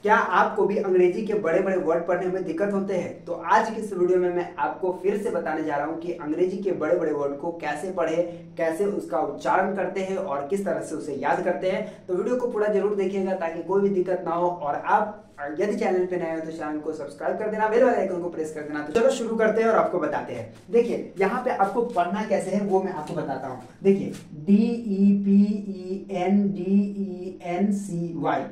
क्या आपको भी अंग्रेजी के बड़े बड़े वर्ड पढ़ने में दिक्कत होते हैं? तो आज की इस वीडियो में मैं आपको फिर से बताने जा रहा हूं कि अंग्रेजी के बड़े बड़े वर्ड को कैसे पढ़े, कैसे उसका उच्चारण करते हैं और किस तरह से उसे याद करते हैं। तो वीडियो को पूरा जरूर देखिएगा ताकि कोई भी दिक्कत ना हो। और आप यदि चैनल पे नए हो तो चैनल को सब्सक्राइब कर देना, बेल आइकन को प्रेस कर देना। तो चलो शुरू करते हैं और आपको बताते हैं। देखिए यहाँ पे आपको पढ़ना कैसे है वो मैं आपको बताता हूँ। देखिए DEPENDENCY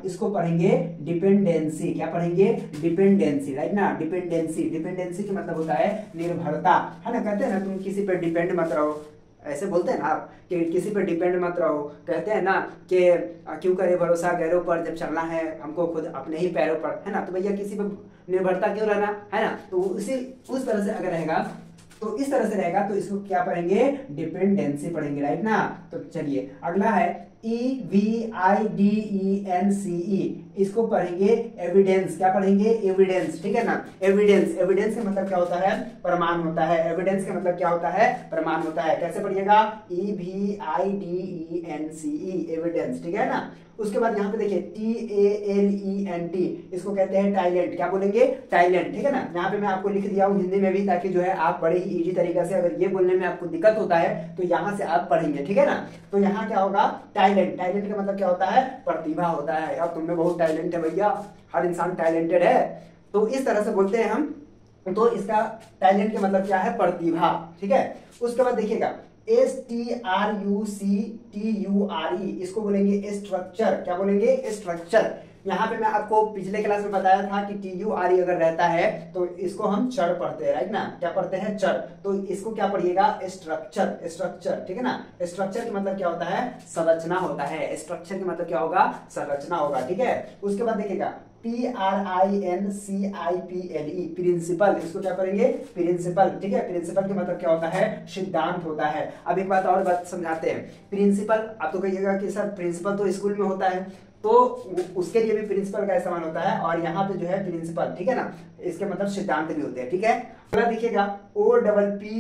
इसको पढ़ेंगे डिपेंडेंसी। क्या पढ़ेंगे? डिपेंडेंसी, राइट ना। डिपेंडेंसी, डिपेंडेंसी का मतलब होता है निर्भरता, है ना। कहते हैं ना तुम किसी पे डिपेंड मत रहो, ऐसे बोलते हैं ना आप कि किसी पर डिपेंड मत रहो। कहते हैं ना कि क्यों करे भरोसा गैरों पर, जब चलना है हमको खुद अपने ही पैरों पर, है ना। तो भैया किसी पर निर्भरता क्यों रहना, है ना। तो उसी उस तरह से अगर रहेगा तो इस तरह से रहेगा तो इसको क्या पढ़ेंगे? डिपेंडेंसी पढ़ेंगे, राइट ना। तो चलिए अगला है EVIDENCE, इसको पढ़ेंगे एविडेंस। क्या पढ़ेंगे? एविडेंस, ठीक है ना। एविडेंस, एविडेंस का मतलब क्या होता है? प्रमाण होता है। एविडेंस का मतलब क्या होता है? प्रमाण होता है। कैसे पढ़िएगा? EVIDENCE, एविडेंस, ठीक है ना। उसके बाद यहाँ पे देखिए TALENT, इसको कहते हैं टाइलेंट। क्या बोलेंगे? टाइलेंट, ठीक है ना। यहाँ पे मैं आपको लिख दिया हूँ हिंदी में भी, ताकि जो है आप बड़े ही इजी तरीके से, अगर ये बोलने में आपको दिक्कत होता है तो यहाँ से आप पढ़ेंगे, ठीक है ना। तो यहाँ क्या होगा? टाइलेंट, टाइलेंट का मतलब क्या होता है? प्रतिभा होता है। यार तुम में बहुत टैलेंट है भैया, हर इंसान टैलेंटेड है, तो इस तरह से बोलते हैं हम। तो इसका टैलेंट का मतलब क्या है? प्रतिभा, ठीक है। उसके बाद देखिएगा STRUCTURE, इसको बोलेंगे स्ट्रक्चर। क्या बोलेंगे? स्ट्रक्चर। यहाँ पे मैं आपको पिछले क्लास में बताया था कि TURE अगर रहता है तो इसको हम चर पढ़ते हैं, राइट ना। क्या पढ़ते हैं? चर। तो इसको क्या पढ़िएगा? स्ट्रक्चर, स्ट्रक्चर, ठीक है ना। स्ट्रक्चर का मतलब क्या होता है? संरचना होता है। स्ट्रक्चर का मतलब क्या होगा? संरचना होगा, ठीक है। उसके बाद देखिएगा PRINCIPLE, प्रिंसिपल, इसको क्या करेंगे? प्रिंसिपल, ठीक है। प्रिंसिपल का मतलब क्या होता है? सिद्धांत होता है। अब एक बात और बात समझाते हैं। प्रिंसिपल, आप तो कहिएगा कि सर प्रिंसिपल तो स्कूल में होता है, तो उसके लिए भी प्रिंसिपल का इस्तेमाल होता है। और यहाँ पे जो है प्रिंसिपल, ठीक है ना, इसके मतलब सिद्धांत भी होते हैं, ठीक है। अगला देखिएगा OPPORTUNITY,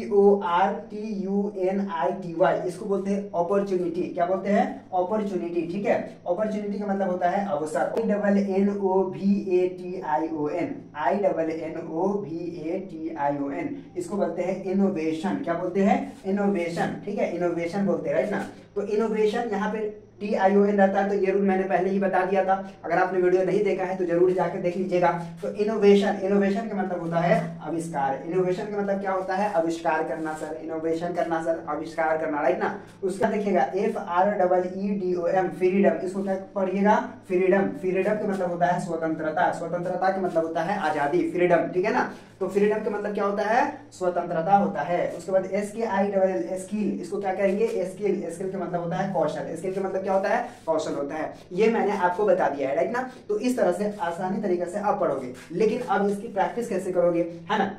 इसको बोलते हैं अपॉर्चुनिटी। क्या बोलते हैं? अपॉर्चुनिटी, ठीक है। अपॉर्चुनिटी का मतलब होता है अवसर। INNOVATION, इसको बोलते हैं इनोवेशन। क्या बोलते हैं? इनोवेशन, ठीक है। इनोवेशन बोलते हैं, राइट ना। तो इनोवेशन यहाँ पे TION रहता है, तो ये रूल मैंने पहले ही बता दिया था। अगर आपने वीडियो नहीं देखा है तो जरूर जाकर देख लीजिएगा। तो इनोवेशन, इनोवेशन का मतलब होता है आविष्कार। इनोवेशन का मतलब क्या होता है? आविष्कार करना सर, इनोवेशन करना सर, आविष्कार करना, राइट ना। उसका देखिएगा FREEDOM, फ्रीडम, इसको क्या पढ़िएगा? फ्रीडम। फ्रीडम का मतलब होता है स्वतंत्रता। स्वतंत्रता का मतलब होता है आजादी, फ्रीडम, ठीक है ना। तो फ्रीडम का मतलब क्या होता है? स्वतंत्रता होता है। उसके बाद SKILL, स्किल, इसको क्या कहेंगे? स्किल। स्किल का मतलब होता है कौशल। स्किल का मतलब क्या होता है? कौशल होता है। ये मैंने आपको बता दिया है, राइट ना। तो इस तरह से आसानी तरीके से आप पढ़ोगे, लेकिन अब इसकी प्रैक्टिस कैसे करोगे, है ना।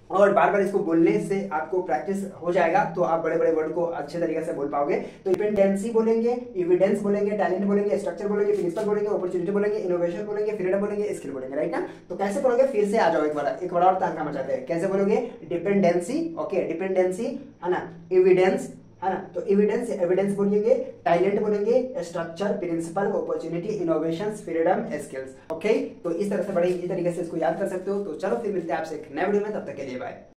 और बार बार इसको बोलने से आपको प्रैक्टिस हो जाएगा, तो आप बड़े बड़े वर्ड को अच्छे तरीके से बोल पाओगे। तो डिपेंडेंसी बोलेंगे, एविडेंस बोलेंगे, टैलेंट बोलेंगे, स्ट्रक्चर बोलेंगे, प्रिंसिपल बोलेंगे, अपॉर्चुनिटी बोलेंगे, इनोवेशन बोलेंगे, फ्रीडम बोलेंगे, स्किल बोलेंगे, राइट ना। तो कैसे पढ़ोगे? फिर से आ जाओ एक बार और तहलका मचाते हैं। कैसे बोलोगे? डिपेंडेंसी, ओके, डिपेंडेंसी, है ना, एविडेंस, है ना। तो एविडेंस, एविडेंस बोलेंगे, टैलेंट बोलेंगे, structure, principle, opportunity, innovation, freedom, skills, okay. तो इस तरह से बड़े इजी तरीके से इसको याद कर सकते हो। तो चलो फिर मिलते हैं आपसे एक नए वीडियो में, तब तक के लिए बाय।